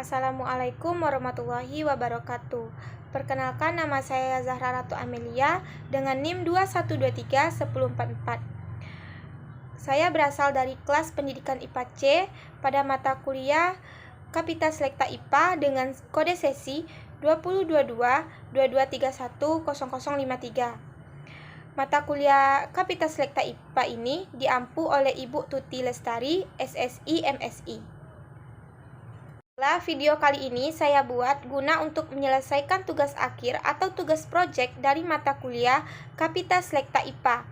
Assalamualaikum warahmatullahi wabarakatuh. Perkenalkan, nama saya Zahra Ratu Amelia dengan NIM 21231044. Saya berasal dari kelas pendidikan IPA C pada mata kuliah Kapita Selekta IPA dengan kode sesi 2022-2231-0053. Mata kuliah Kapita Selekta IPA ini diampu oleh Ibu Tuti Lestari, SSI MSI. Video kali ini saya buat guna untuk menyelesaikan tugas akhir atau tugas proyek dari mata kuliah Kapita Selekta IPA.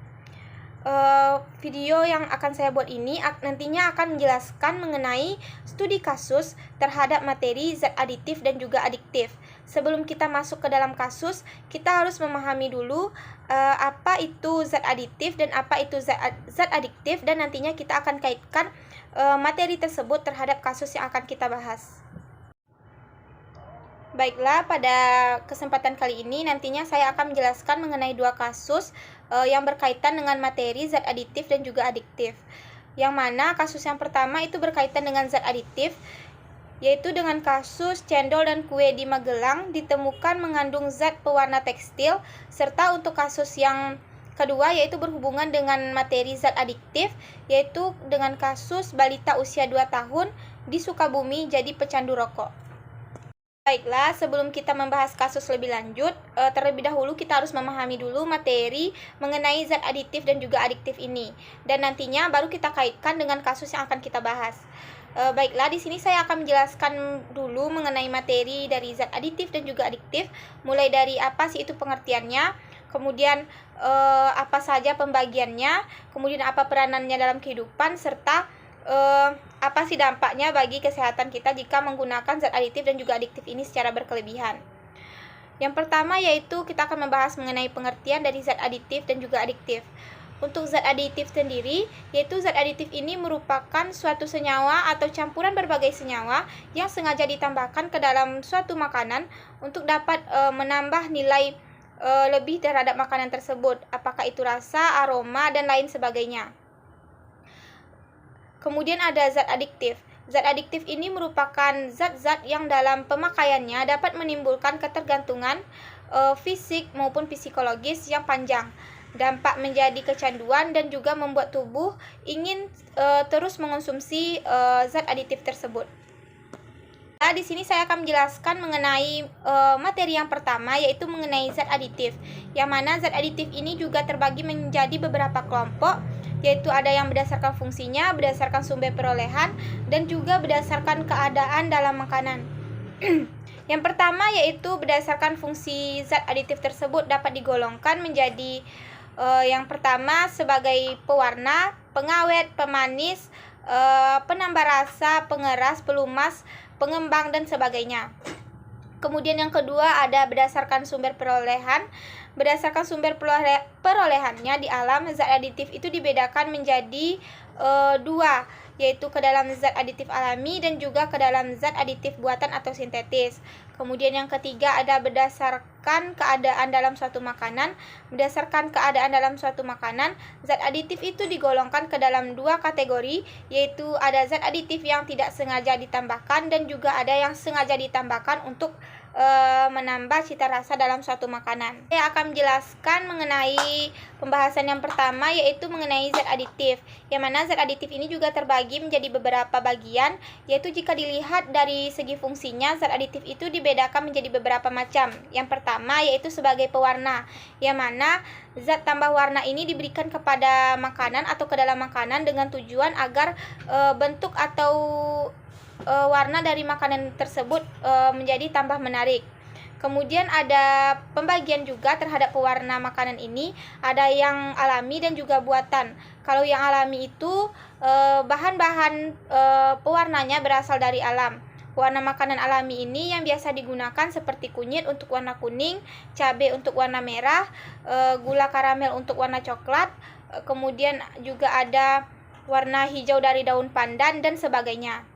Video yang akan saya buat ini nantinya akan menjelaskan mengenai studi kasus terhadap materi zat aditif dan juga adiktif. Sebelum kita masuk ke dalam kasus, kita harus memahami dulu apa itu zat aditif dan apa itu zat adiktif, dan nantinya kita akan kaitkan materi tersebut terhadap kasus yang akan kita bahas. Baiklah, pada kesempatan kali ini nantinya saya akan menjelaskan mengenai dua kasus yang berkaitan dengan materi zat aditif dan juga adiktif. Yang mana kasus yang pertama itu berkaitan dengan zat aditif, yaitu dengan kasus cendol dan kue di Magelang ditemukan mengandung zat pewarna tekstil, serta untuk kasus yang kedua yaitu berhubungan dengan materi zat adiktif, yaitu dengan kasus balita usia 2 tahun di Sukabumi jadi pecandu rokok. Baiklah, sebelum kita membahas kasus lebih lanjut, terlebih dahulu kita harus memahami dulu materi mengenai zat aditif dan juga adiktif ini, dan nantinya baru kita kaitkan dengan kasus yang akan kita bahas. Baiklah, di sini saya akan menjelaskan dulu mengenai materi dari zat aditif dan juga adiktif, mulai dari apa sih itu pengertiannya, kemudian apa saja pembagiannya, kemudian apa peranannya dalam kehidupan, serta apa sih dampaknya bagi kesehatan kita jika menggunakan zat aditif dan juga adiktif ini secara berkelebihan. Yang pertama yaitu kita akan membahas mengenai pengertian dari zat aditif dan juga adiktif. Untuk zat aditif sendiri, yaitu zat aditif ini merupakan suatu senyawa atau campuran berbagai senyawa yang sengaja ditambahkan ke dalam suatu makanan untuk dapat menambah nilai lebih terhadap makanan tersebut, apakah itu rasa, aroma, dan lain sebagainya. Kemudian ada zat adiktif. Zat adiktif ini merupakan zat-zat yang dalam pemakaiannya dapat menimbulkan ketergantungan fisik maupun psikologis yang panjang, dampak menjadi kecanduan, dan juga membuat tubuh ingin terus mengonsumsi zat aditif tersebut. Nah, di sini saya akan menjelaskan mengenai materi yang pertama, yaitu mengenai zat aditif. Yang mana zat aditif ini juga terbagi menjadi beberapa kelompok, yaitu ada yang berdasarkan fungsinya, berdasarkan sumber perolehan, dan juga berdasarkan keadaan dalam makanan. Yang pertama yaitu berdasarkan fungsi zat aditif tersebut dapat digolongkan menjadi yang pertama sebagai pewarna, pengawet, pemanis, penambah rasa, pengeras, pelumas, pengembang, dan sebagainya. Kemudian yang kedua ada berdasarkan sumber perolehan. Berdasarkan sumber perolehannya di alam, zat aditif itu dibedakan menjadi dua, yaitu ke dalam zat aditif alami dan juga ke dalam zat aditif buatan atau sintetis. Kemudian yang ketiga ada berdasarkan keadaan dalam suatu makanan. Berdasarkan keadaan dalam suatu makanan, zat aditif itu digolongkan ke dalam dua kategori, yaitu ada zat aditif yang tidak sengaja ditambahkan dan juga ada yang sengaja ditambahkan untuk menambah cita rasa dalam suatu makanan. Saya akan menjelaskan mengenai pembahasan yang pertama, yaitu mengenai zat aditif, yang mana zat aditif ini juga terbagi menjadi beberapa bagian, yaitu jika dilihat dari segi fungsinya, zat aditif itu dibedakan menjadi beberapa macam. Yang pertama yaitu sebagai pewarna, yang mana zat tambah warna ini diberikan kepada makanan atau ke dalam makanan dengan tujuan agar bentuk atau warna dari makanan tersebut menjadi tambah menarik. Kemudian ada pembagian juga terhadap pewarna makanan ini, ada yang alami dan juga buatan. Kalau yang alami itu bahan-bahan pewarnanya berasal dari alam. Warna makanan alami ini yang biasa digunakan seperti kunyit untuk warna kuning, cabai untuk warna merah, gula karamel untuk warna coklat, kemudian juga ada warna hijau dari daun pandan, dan sebagainya.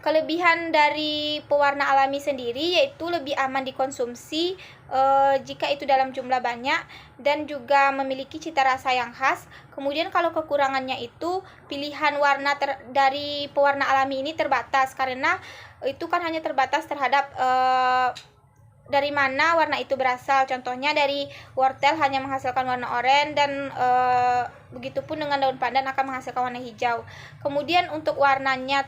Kelebihan dari pewarna alami sendiri yaitu lebih aman dikonsumsi jika itu dalam jumlah banyak dan juga memiliki cita rasa yang khas. Kemudian kalau kekurangannya itu pilihan warna dari pewarna alami ini terbatas, karena itu kan hanya terbatas terhadap dari mana warna itu berasal. Contohnya dari wortel hanya menghasilkan warna oranye dan begitupun dengan daun pandan akan menghasilkan warna hijau. Kemudian untuk warnanya,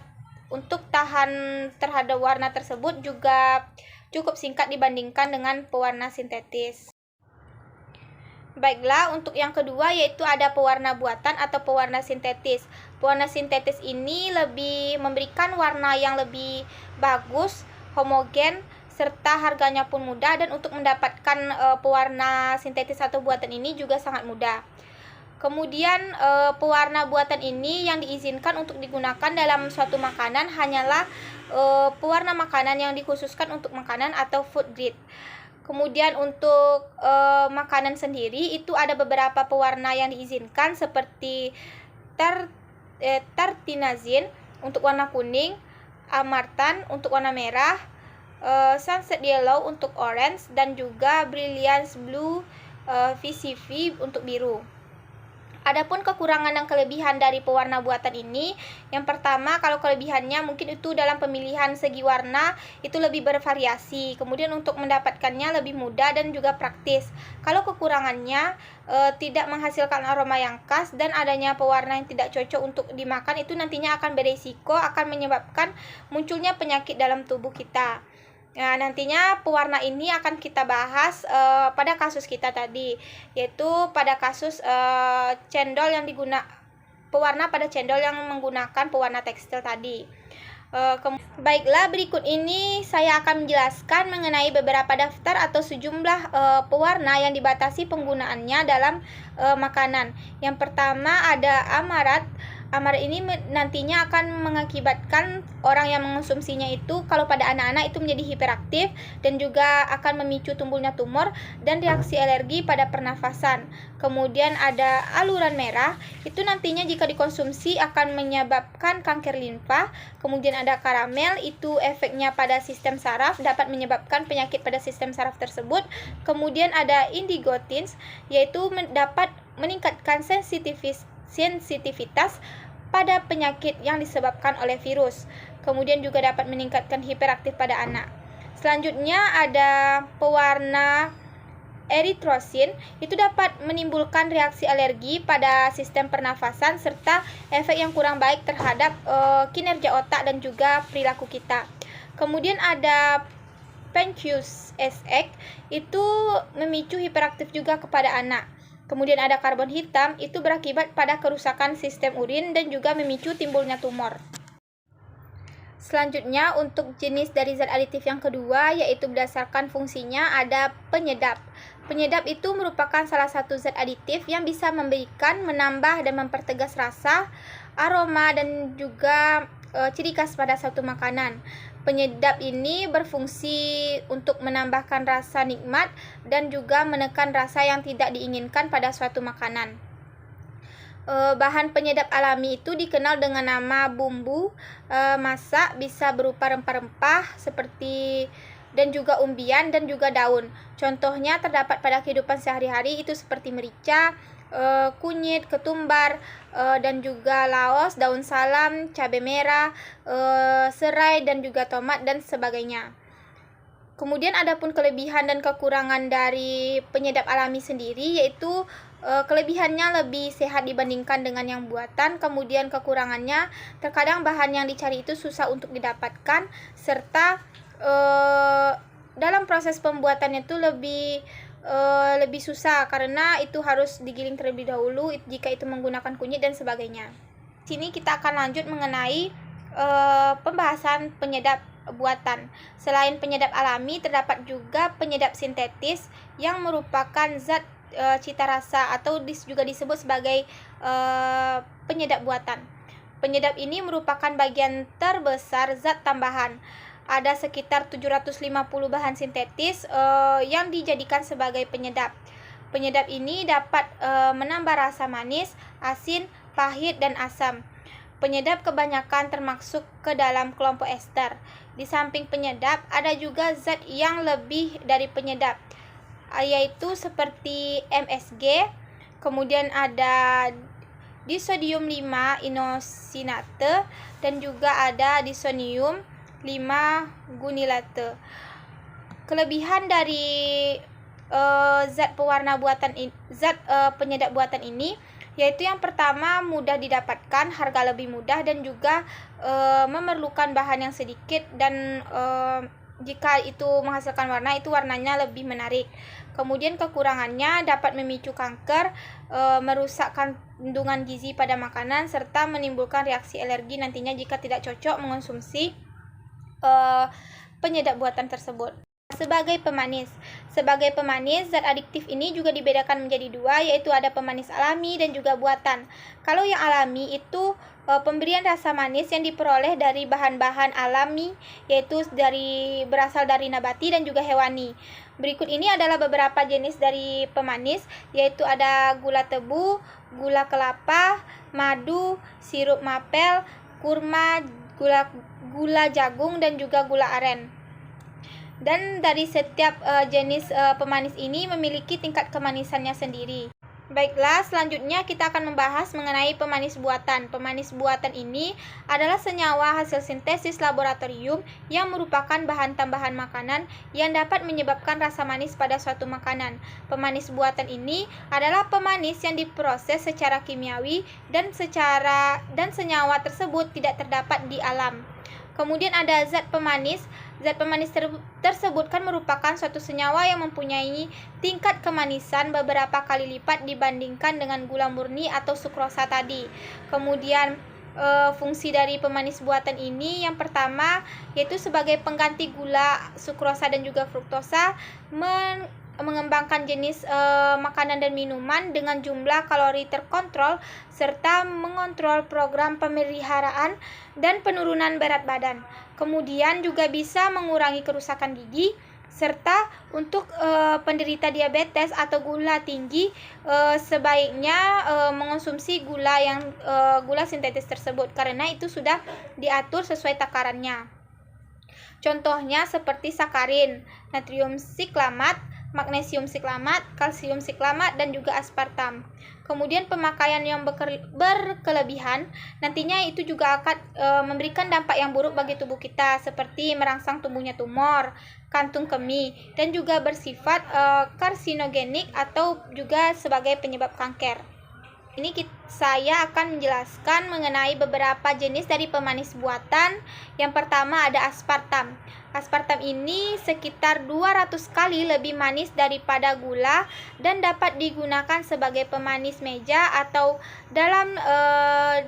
untuk tahan terhadap warna tersebut juga cukup singkat dibandingkan dengan pewarna sintetis. Baiklah, untuk yang kedua yaitu ada pewarna buatan atau pewarna sintetis. Pewarna sintetis ini lebih memberikan warna yang lebih bagus, homogen, serta harganya pun mudah, dan untuk mendapatkan pewarna sintetis atau buatan ini juga sangat mudah. Kemudian pewarna buatan ini yang diizinkan untuk digunakan dalam suatu makanan hanyalah pewarna makanan yang dikhususkan untuk makanan atau food grade. Kemudian untuk makanan sendiri itu ada beberapa pewarna yang diizinkan seperti tartinazin untuk warna kuning, amartan untuk warna merah, sunset yellow untuk orange, dan juga brilliance blue VCV untuk biru. Adapun kekurangan dan kelebihan dari pewarna buatan ini, yang pertama, kalau kelebihannya mungkin itu dalam pemilihan segi warna itu lebih bervariasi. Kemudian untuk mendapatkannya lebih mudah dan juga praktis. Kalau kekurangannya tidak menghasilkan aroma yang khas dan adanya pewarna yang tidak cocok untuk dimakan, itu nantinya akan beresiko akan menyebabkan munculnya penyakit dalam tubuh kita. Nah, nantinya pewarna ini akan kita bahas pada kasus kita tadi, yaitu pada kasus pewarna pada cendol yang menggunakan pewarna tekstil tadi. Baiklah, berikut ini saya akan menjelaskan mengenai beberapa daftar atau sejumlah pewarna yang dibatasi penggunaannya dalam makanan. Yang pertama ada amarat. Amarat ini nantinya akan mengakibatkan orang yang mengonsumsinya itu, kalau pada anak-anak itu menjadi hiperaktif dan juga akan memicu tumbuhnya tumor dan reaksi alergi pada pernafasan. Kemudian ada aluran merah, itu nantinya jika dikonsumsi akan menyebabkan kanker limfa. Kemudian ada karamel, itu efeknya pada sistem saraf, dapat menyebabkan penyakit pada sistem saraf tersebut. Kemudian ada indigotins, yaitu dapat meningkatkan sensitivitas pada penyakit yang disebabkan oleh virus. Kemudian juga dapat meningkatkan hiperaktif pada anak. Selanjutnya ada pewarna eritrosin, itu dapat menimbulkan reaksi alergi pada sistem pernafasan serta efek yang kurang baik terhadap kinerja otak dan juga perilaku kita. Kemudian ada Pencus SX, itu memicu hiperaktif juga kepada anak. Kemudian ada karbon hitam, itu berakibat pada kerusakan sistem urin dan juga memicu timbulnya tumor. Selanjutnya untuk jenis dari zat aditif yang kedua, yaitu berdasarkan fungsinya ada penyedap. Penyedap itu merupakan salah satu zat aditif yang bisa memberikan, menambah dan mempertegas rasa, aroma dan juga ciri khas pada suatu makanan. Penyedap ini berfungsi untuk menambahkan rasa nikmat dan juga menekan rasa yang tidak diinginkan pada suatu makanan. Bahan penyedap alami itu dikenal dengan nama bumbu masak, bisa berupa rempah-rempah seperti dan juga umbian dan juga daun. Contohnya terdapat pada kehidupan sehari-hari itu seperti merica, kunyit, ketumbar, dan juga laos, daun salam, cabai merah, serai dan juga tomat dan sebagainya. Kemudian adapun kelebihan dan kekurangan dari penyedap alami sendiri, yaitu kelebihannya lebih sehat dibandingkan dengan yang buatan. Kemudian kekurangannya terkadang bahan yang dicari itu susah untuk didapatkan, serta dalam proses pembuatannya itu lebih susah karena itu harus digiling terlebih dahulu jika itu menggunakan kunyit dan sebagainya. Sini kita akan lanjut mengenai pembahasan penyedap buatan. Selain penyedap alami, terdapat juga penyedap sintetis yang merupakan zat cita rasa atau juga disebut sebagai penyedap buatan. Penyedap ini merupakan bagian terbesar zat tambahan. Ada sekitar 750 bahan sintetis yang dijadikan sebagai penyedap. Penyedap ini dapat menambah rasa manis, asin, pahit, dan asam. Penyedap kebanyakan termasuk ke dalam kelompok ester. Di samping penyedap, ada juga zat yang lebih dari penyedap, yaitu seperti MSG, kemudian ada disodium 5 inosinate, dan juga ada disonium 5 gunilate. Kelebihan dari zat penyedap buatan ini yaitu yang pertama, mudah didapatkan, harga lebih mudah, dan juga memerlukan bahan yang sedikit, dan jika itu menghasilkan warna, itu warnanya lebih menarik. Kemudian kekurangannya dapat memicu kanker, merusak kandungan gizi pada makanan, serta menimbulkan reaksi alergi nantinya jika tidak cocok mengonsumsi penyedap buatan tersebut. Sebagai pemanis, zat adiktif ini juga dibedakan menjadi dua, yaitu ada pemanis alami dan juga buatan. Kalau yang alami itu pemberian rasa manis yang diperoleh dari bahan-bahan alami, yaitu berasal dari nabati dan juga hewani. Berikut ini adalah beberapa jenis dari pemanis, yaitu ada gula tebu, gula kelapa, madu, sirup mapel, kurma, gula jagung, dan juga gula aren. Dan dari setiap jenis pemanis ini memiliki tingkat kemanisannya sendiri. Baiklah, selanjutnya kita akan membahas mengenai pemanis buatan. Pemanis buatan ini adalah senyawa hasil sintesis laboratorium yang merupakan bahan tambahan makanan yang dapat menyebabkan rasa manis pada suatu makanan. Pemanis buatan ini adalah pemanis yang diproses secara kimiawi dan senyawa tersebut tidak terdapat di alam. Kemudian ada zat pemanis. Zat pemanis tersebut kan merupakan suatu senyawa yang mempunyai tingkat kemanisan beberapa kali lipat dibandingkan dengan gula murni atau sukrosa tadi. Kemudian fungsi dari pemanis buatan ini yang pertama yaitu sebagai pengganti gula, sukrosa, dan juga fruktosa, mengembangkan jenis makanan dan minuman dengan jumlah kalori terkontrol, serta mengontrol program pemeliharaan dan penurunan berat badan. Kemudian juga bisa mengurangi kerusakan gigi, serta untuk penderita diabetes atau gula tinggi sebaiknya mengonsumsi gula sintetis tersebut karena itu sudah diatur sesuai takarannya. Contohnya seperti sakarin, natrium siklamat, magnesium siklamat, kalsium siklamat, dan juga aspartam. Kemudian pemakaian yang berkelebihan nantinya itu juga akan memberikan dampak yang buruk bagi tubuh kita, seperti merangsang tumbuhnya tumor, kantung kemih, dan juga bersifat karsinogenik atau juga sebagai penyebab kanker. Ini saya akan menjelaskan mengenai beberapa jenis dari pemanis buatan. Yang pertama ada aspartam. Aspartam ini sekitar 200 kali lebih manis daripada gula dan dapat digunakan sebagai pemanis meja atau dalam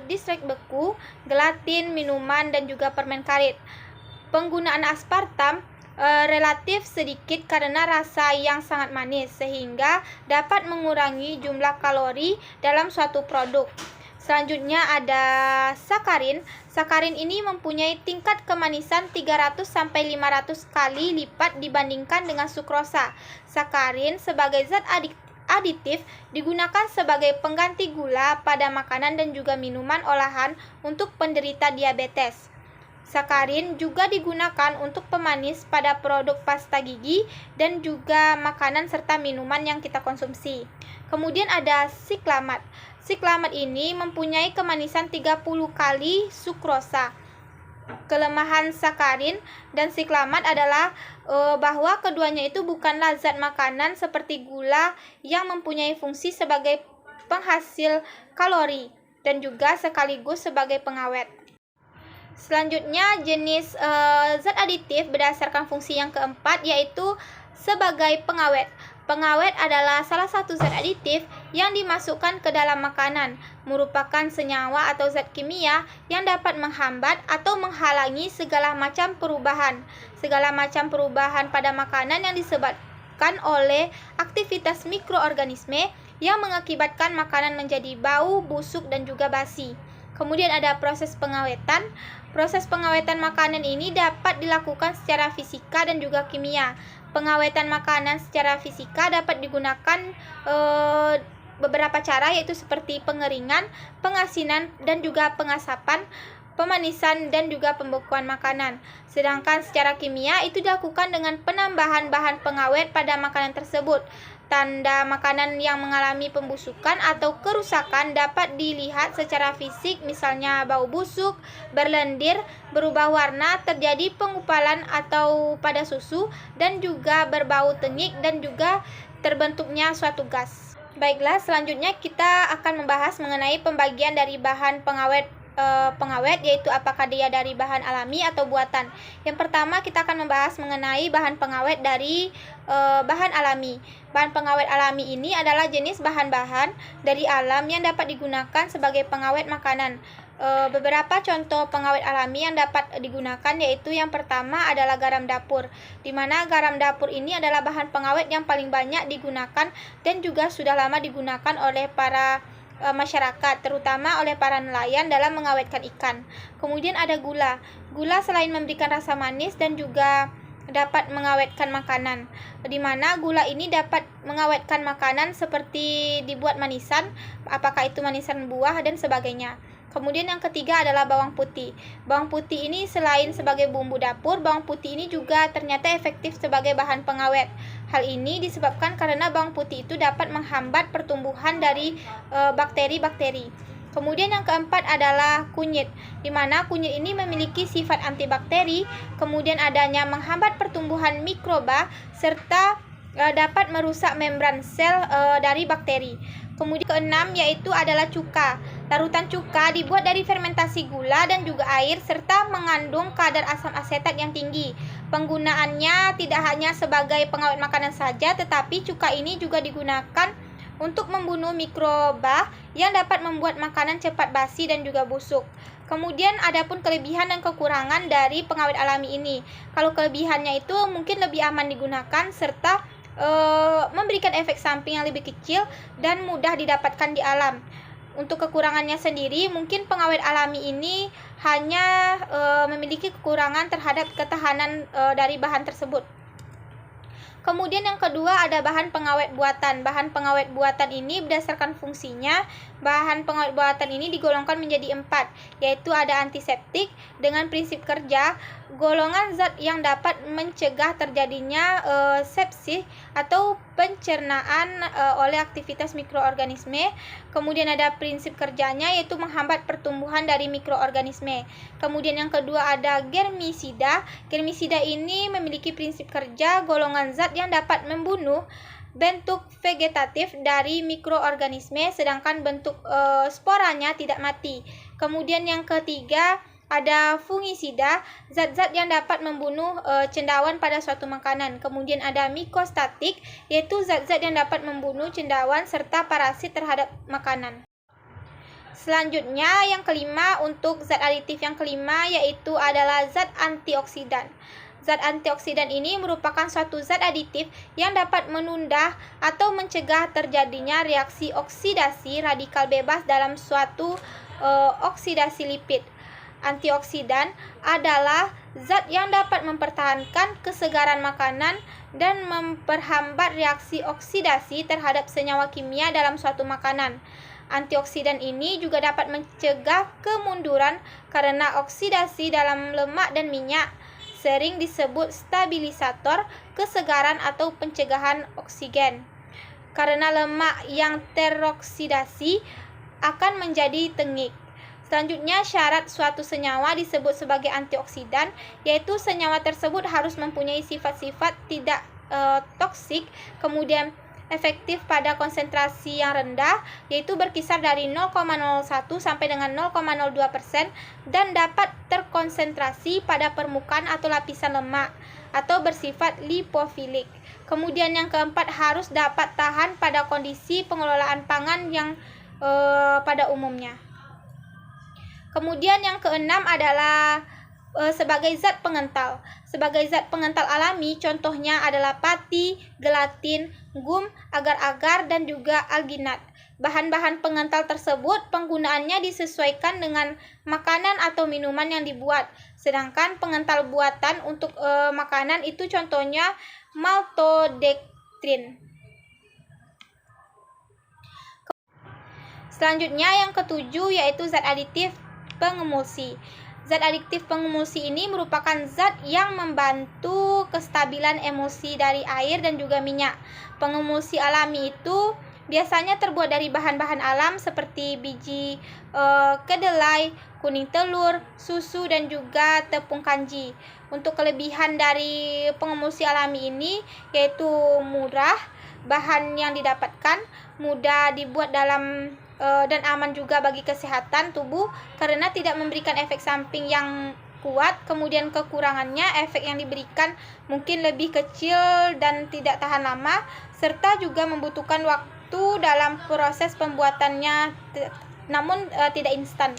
distrik beku, gelatin, minuman, dan juga permen karet. Penggunaan aspartam relatif sedikit karena rasa yang sangat manis, sehingga dapat mengurangi jumlah kalori dalam suatu produk. Selanjutnya ada sakarin. Sakarin ini mempunyai tingkat kemanisan 300-500 kali lipat dibandingkan dengan sukrosa. Sakarin sebagai zat aditif digunakan sebagai pengganti gula pada makanan dan juga minuman olahan untuk penderita diabetes. Sakarin juga digunakan untuk pemanis pada produk pasta gigi dan juga makanan serta minuman yang kita konsumsi. Kemudian ada siklamat. Siklamat ini mempunyai kemanisan 30 kali sukrosa. Kelemahan sakarin dan siklamat adalah bahwa keduanya itu bukanlah zat makanan seperti gula yang mempunyai fungsi sebagai penghasil kalori dan juga sekaligus sebagai pengawet. Selanjutnya jenis zat aditif berdasarkan fungsi yang keempat yaitu sebagai pengawet. Pengawet adalah salah satu zat aditif yang dimasukkan ke dalam makanan, merupakan senyawa atau zat kimia yang dapat menghambat atau menghalangi segala macam perubahan pada makanan yang disebabkan oleh aktivitas mikroorganisme yang mengakibatkan makanan menjadi bau, busuk, dan juga basi. Kemudian ada proses pengawetan. Proses pengawetan makanan ini dapat dilakukan secara fisika dan juga kimia. Pengawetan makanan secara fisika dapat digunakan beberapa cara, yaitu seperti pengeringan, pengasinan, dan juga pengasapan, pemanisan, dan juga pembekuan makanan. Sedangkan secara kimia itu dilakukan dengan penambahan bahan pengawet pada makanan tersebut. Tanda makanan yang mengalami pembusukan atau kerusakan dapat dilihat secara fisik, misalnya bau busuk, berlendir, berubah warna, terjadi pengupalan atau pada susu, dan juga berbau tengik, dan juga terbentuknya suatu gas. Baiklah, selanjutnya kita akan membahas mengenai pembagian dari bahan pengawet, yaitu apakah dia dari bahan alami atau buatan. Yang pertama kita akan membahas mengenai bahan pengawet dari bahan alami. Bahan pengawet alami ini adalah jenis bahan-bahan dari alam yang dapat digunakan sebagai pengawet makanan. Beberapa contoh pengawet alami yang dapat digunakan yaitu yang pertama adalah garam dapur, di mana garam dapur ini adalah bahan pengawet yang paling banyak digunakan dan juga sudah lama digunakan oleh para masyarakat, terutama oleh para nelayan dalam mengawetkan ikan. Kemudian ada gula. Gula selain memberikan rasa manis dan juga dapat mengawetkan makanan, di mana gula ini dapat mengawetkan makanan seperti dibuat manisan, apakah itu manisan buah dan sebagainya. Kemudian yang ketiga adalah bawang putih. Bawang putih ini selain sebagai bumbu dapur, bawang putih ini juga ternyata efektif sebagai bahan pengawet. Hal ini disebabkan karena bawang putih itu dapat menghambat pertumbuhan dari bakteri-bakteri. Kemudian yang keempat adalah kunyit, di mana kunyit ini memiliki sifat antibakteri, kemudian adanya menghambat pertumbuhan mikroba, serta dapat merusak membran sel dari bakteri. Kemudian keenam yaitu adalah cuka. Larutan cuka dibuat dari fermentasi gula dan juga air serta mengandung kadar asam asetat yang tinggi. Penggunaannya tidak hanya sebagai pengawet makanan saja, tetapi cuka ini juga digunakan untuk membunuh mikroba yang dapat membuat makanan cepat basi dan juga busuk. Kemudian adapun kelebihan dan kekurangan dari pengawet alami ini. Kalau kelebihannya itu mungkin lebih aman digunakan serta memberikan efek samping yang lebih kecil dan mudah didapatkan di alam. Untuk kekurangannya sendiri, mungkin pengawet alami ini hanya memiliki kekurangan terhadap ketahanan dari bahan tersebut. Kemudian yang kedua ada bahan pengawet buatan. Bahan pengawet buatan ini berdasarkan fungsinya, bahan pengawet buatan ini digolongkan menjadi 4, yaitu ada antiseptik dengan prinsip kerja, golongan zat yang dapat mencegah terjadinya sepsis atau pencernaan oleh aktivitas mikroorganisme. Kemudian ada prinsip kerjanya yaitu menghambat pertumbuhan dari mikroorganisme. Kemudian yang kedua ada germisida. Germisida ini memiliki prinsip kerja, golongan zat yang dapat membunuh bentuk vegetatif dari mikroorganisme, sedangkan bentuk sporanya tidak mati. Kemudian yang ketiga ada fungisida, zat-zat yang dapat membunuh cendawan pada suatu makanan. Kemudian ada mikostatik, yaitu zat-zat yang dapat membunuh cendawan serta parasit terhadap makanan. Selanjutnya yang kelima, untuk zat aditif yang kelima yaitu adalah zat antioksidan. Zat antioksidan ini merupakan suatu zat aditif yang dapat menunda atau mencegah terjadinya reaksi oksidasi radikal bebas dalam suatu oksidasi lipid. Antioksidan adalah zat yang dapat mempertahankan kesegaran makanan dan memperhambat reaksi oksidasi terhadap senyawa kimia dalam suatu makanan. Antioksidan ini juga dapat mencegah kemunduran karena oksidasi dalam lemak dan minyak, sering disebut stabilisator kesegaran atau pencegahan oksigen. Karena lemak yang teroksidasi akan menjadi tengik. Selanjutnya, syarat suatu senyawa disebut sebagai antioksidan, yaitu senyawa tersebut harus mempunyai sifat-sifat tidak toksik, kemudian efektif pada konsentrasi yang rendah, yaitu berkisar dari 0,01 sampai dengan 0,02%, dan dapat terkonsentrasi pada permukaan atau lapisan lemak, atau bersifat lipofilik. Kemudian yang keempat, harus dapat tahan pada kondisi pengelolaan pangan yang pada umumnya. Kemudian yang keenam adalah sebagai zat pengental. Sebagai zat pengental alami, contohnya adalah pati, gelatin, gum, agar-agar, dan juga alginat. Bahan-bahan pengental tersebut penggunaannya disesuaikan dengan makanan atau minuman yang dibuat. Sedangkan pengental buatan untuk makanan itu contohnya maltodextrin. Selanjutnya yang ketujuh yaitu zat aditif pengemulsi. Zat aditif pengemulsi ini merupakan zat yang membantu kestabilan emulsi dari air dan juga minyak. Pengemulsi alami itu biasanya terbuat dari bahan-bahan alam seperti biji kedelai, kuning telur, susu, dan juga tepung kanji. Untuk kelebihan dari pengemulsi alami ini yaitu murah, bahan yang didapatkan mudah dibuat dalam dan aman juga bagi kesehatan tubuh karena tidak memberikan efek samping yang kuat. Kemudian kekurangannya, efek yang diberikan mungkin lebih kecil dan tidak tahan lama, serta juga membutuhkan waktu dalam proses pembuatannya namun tidak instan.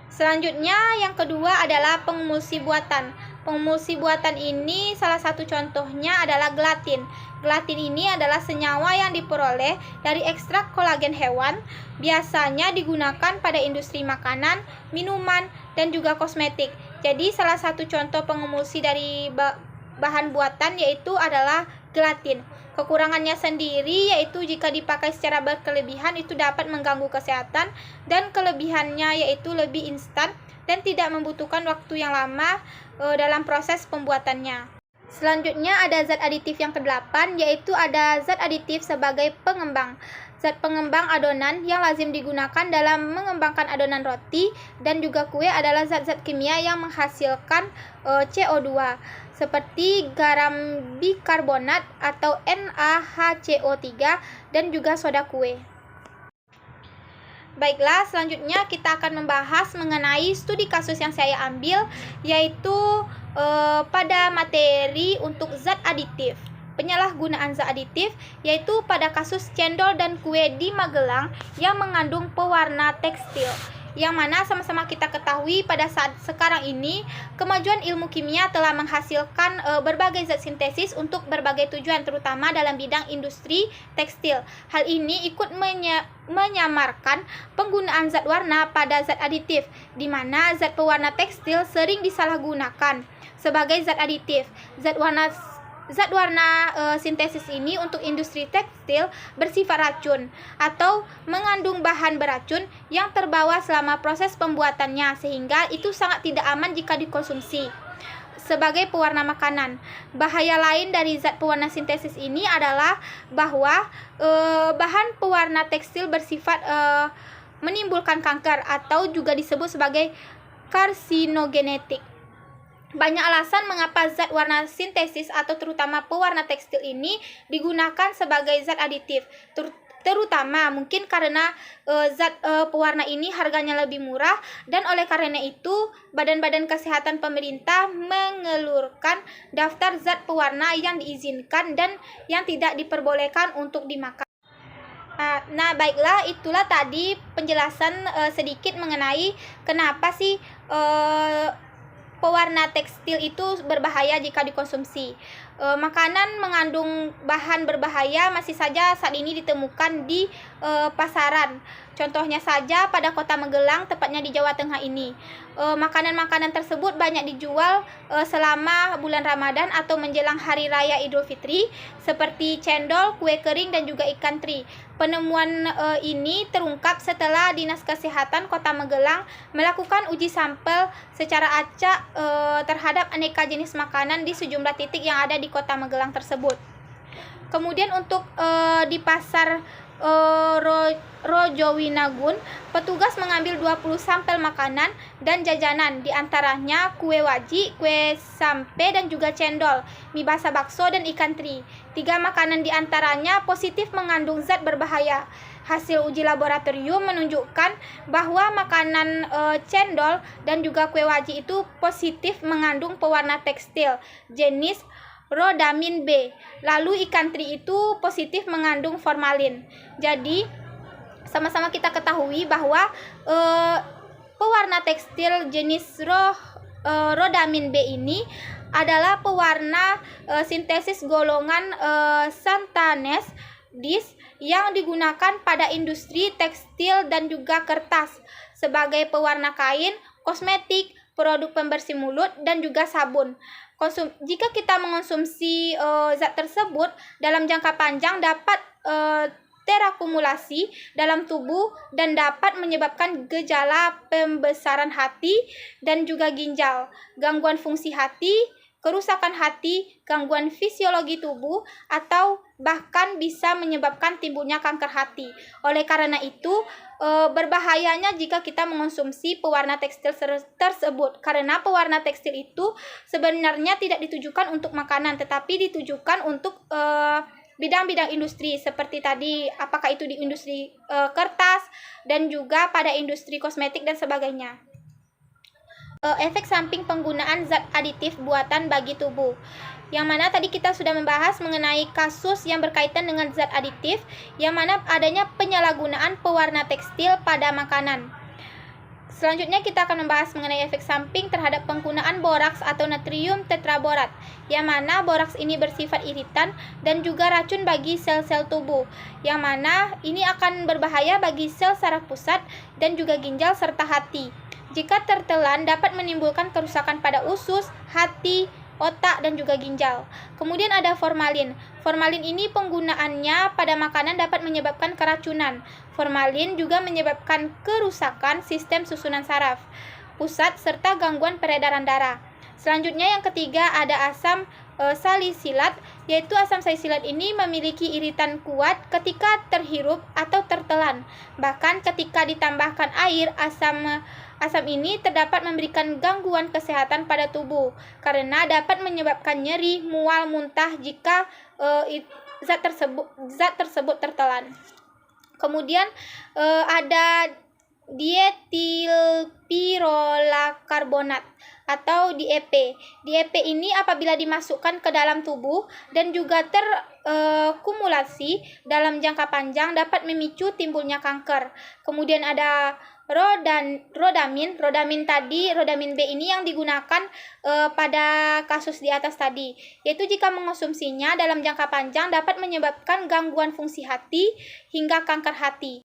Selanjutnya yang kedua adalah pengemulsi buatan. Pengemulsi buatan ini salah satu contohnya adalah gelatin. Gelatin ini adalah senyawa yang diperoleh dari ekstrak kolagen hewan, biasanya digunakan pada industri makanan, minuman, dan juga kosmetik. Jadi salah satu contoh pengemulsi dari bahan buatan yaitu adalah gelatin. Kekurangannya sendiri yaitu jika dipakai secara berkelebihan itu dapat mengganggu kesehatan, dan kelebihannya yaitu lebih instan dan tidak membutuhkan waktu yang lama dalam proses pembuatannya. Selanjutnya ada zat aditif yang ke-8 yaitu ada zat aditif sebagai pengembang. Zat pengembang adonan yang lazim digunakan dalam mengembangkan adonan roti dan juga kue adalah zat-zat kimia yang menghasilkan CO2 seperti garam bikarbonat atau NaHCO3 dan juga soda kue. Baiklah, selanjutnya kita akan membahas mengenai studi kasus yang saya ambil yaitu pada materi untuk zat aditif. Penyalahgunaan zat aditif yaitu pada kasus cendol dan kue di Magelang yang mengandung pewarna tekstil. Yang mana sama-sama kita ketahui pada saat sekarang ini kemajuan ilmu kimia telah menghasilkan berbagai zat sintesis untuk berbagai tujuan, terutama dalam bidang industri tekstil. Hal ini ikut menyamarkan penggunaan zat warna pada zat aditif, di mana zat pewarna tekstil sering disalahgunakan sebagai zat aditif. Zat warna sintesis ini untuk industri tekstil bersifat racun atau mengandung bahan beracun yang terbawa selama proses pembuatannya, sehingga itu sangat tidak aman jika dikonsumsi sebagai pewarna makanan. Bahaya lain dari zat pewarna sintesis ini adalah bahwa bahan pewarna tekstil bersifat menimbulkan kanker atau juga disebut sebagai karsinogenetik. Banyak alasan mengapa zat warna sintesis atau terutama pewarna tekstil ini digunakan sebagai zat aditif. Terutama mungkin karena zat pewarna ini harganya lebih murah, dan oleh karena itu badan-badan kesehatan pemerintah mengeluarkan daftar zat pewarna yang diizinkan dan yang tidak diperbolehkan untuk dimakan. Nah, baiklah, itulah tadi penjelasan sedikit mengenai kenapa sih pewarna tekstil itu berbahaya jika dikonsumsi. Makanan mengandung bahan berbahaya masih saja saat ini ditemukan di pasaran. Contohnya saja pada kota Magelang, tepatnya di Jawa Tengah ini. Makanan-makanan tersebut banyak dijual selama bulan Ramadan atau menjelang Hari Raya Idul Fitri, seperti cendol, kue kering, dan juga ikan teri. Penemuan ini terungkap setelah Dinas Kesehatan Kota Magelang melakukan uji sampel secara acak terhadap aneka jenis makanan di sejumlah titik yang ada di Kota Magelang tersebut. Kemudian untuk di pasar Rojowinagun, petugas mengambil 20 sampel makanan dan jajanan, diantaranya kue waji, kue sampe, dan juga cendol, mie basah bakso, dan ikan teri. 3 makanan diantaranya positif mengandung zat berbahaya. Hasil uji laboratorium menunjukkan bahwa makanan cendol dan juga kue waji itu positif mengandung pewarna tekstil jenis rodamin B. Lalu ikan teri itu positif mengandung formalin. Jadi sama-sama kita ketahui bahwa pewarna tekstil jenis rodamin B ini adalah pewarna sintesis golongan xanthanes dis yang digunakan pada industri tekstil dan juga kertas sebagai pewarna kain, kosmetik, produk pembersih mulut, dan juga sabun. Jika kita mengonsumsi zat tersebut dalam jangka panjang dapat terakumulasi dalam tubuh dan dapat menyebabkan gejala pembesaran hati dan juga ginjal, gangguan fungsi hati, kerusakan hati, gangguan fisiologi tubuh, atau bahkan bisa menyebabkan timbulnya kanker hati. Oleh karena itu, berbahayanya jika kita mengonsumsi pewarna tekstil tersebut, karena pewarna tekstil itu sebenarnya tidak ditujukan untuk makanan, tetapi ditujukan untuk bidang-bidang industri seperti tadi, apakah itu di industri kertas dan juga pada industri kosmetik dan sebagainya. Efek samping penggunaan zat aditif buatan bagi tubuh, yang mana tadi kita sudah membahas mengenai kasus yang berkaitan dengan zat aditif, yang mana adanya penyalahgunaan pewarna tekstil pada makanan. Selanjutnya kita akan membahas mengenai efek samping terhadap penggunaan boraks atau natrium tetraborat, yang mana boraks ini bersifat iritan dan juga racun bagi sel-sel tubuh, yang mana ini akan berbahaya bagi sel saraf pusat dan juga ginjal serta hati. Jika tertelan dapat menimbulkan kerusakan pada usus, hati, otak, dan juga ginjal. Kemudian ada formalin. Formalin ini penggunaannya pada makanan dapat menyebabkan keracunan. Formalin juga menyebabkan kerusakan sistem susunan saraf pusat serta gangguan peredaran darah. Selanjutnya yang ketiga ada asam salisilat, yaitu asam salisilat ini memiliki iritan kuat ketika terhirup atau tertelan. Bahkan ketika ditambahkan air, asam ini terdapat memberikan gangguan kesehatan pada tubuh karena dapat menyebabkan nyeri, mual, muntah jika zat tersebut tertelan. Kemudian ada dietilpirolakarbonat atau DEP. DEP ini apabila dimasukkan ke dalam tubuh dan juga terkumulasi dalam jangka panjang dapat memicu timbulnya kanker. Kemudian ada rodamin B ini yang digunakan pada kasus di atas tadi, yaitu jika mengonsumsinya dalam jangka panjang dapat menyebabkan gangguan fungsi hati hingga kanker hati.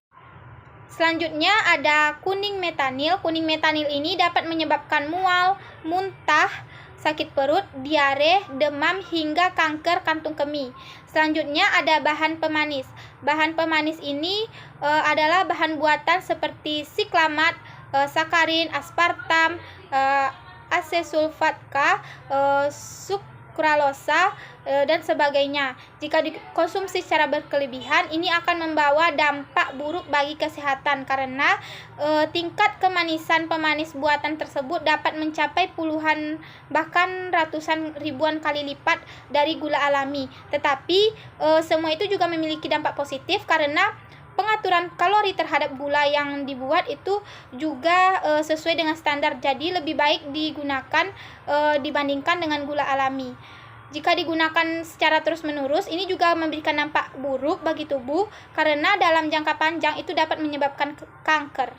Selanjutnya ada kuning metanil. Kuning metanil ini dapat menyebabkan mual, muntah, sakit perut, diare, demam, hingga kanker kantung kemih. Selanjutnya ada bahan pemanis. Bahan pemanis ini adalah bahan buatan seperti siklamat, sakarin, aspartam, asesulfat K, sukralosa, dan sebagainya. Jika dikonsumsi secara berkelebihan, ini akan membawa dampak buruk bagi kesehatan karena tingkat kemanisan pemanis buatan tersebut dapat mencapai puluhan bahkan ratusan ribuan kali lipat dari gula alami. Tetapi semua itu juga memiliki dampak positif karena pengaturan kalori terhadap gula yang dibuat itu juga sesuai dengan standar. Jadi lebih baik digunakan dibandingkan dengan gula alami. Jika digunakan secara terus-menerus, ini juga memberikan dampak buruk bagi tubuh karena dalam jangka panjang itu dapat menyebabkan kanker.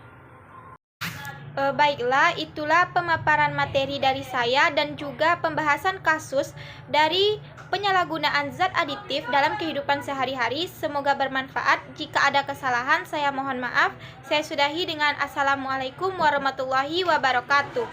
Baiklah, itulah pemaparan materi dari saya dan juga pembahasan kasus dari penyalahgunaan zat aditif dalam kehidupan sehari-hari. Semoga bermanfaat. Jika ada kesalahan, saya mohon maaf. Saya sudahi dengan Assalamualaikum warahmatullahi wabarakatuh.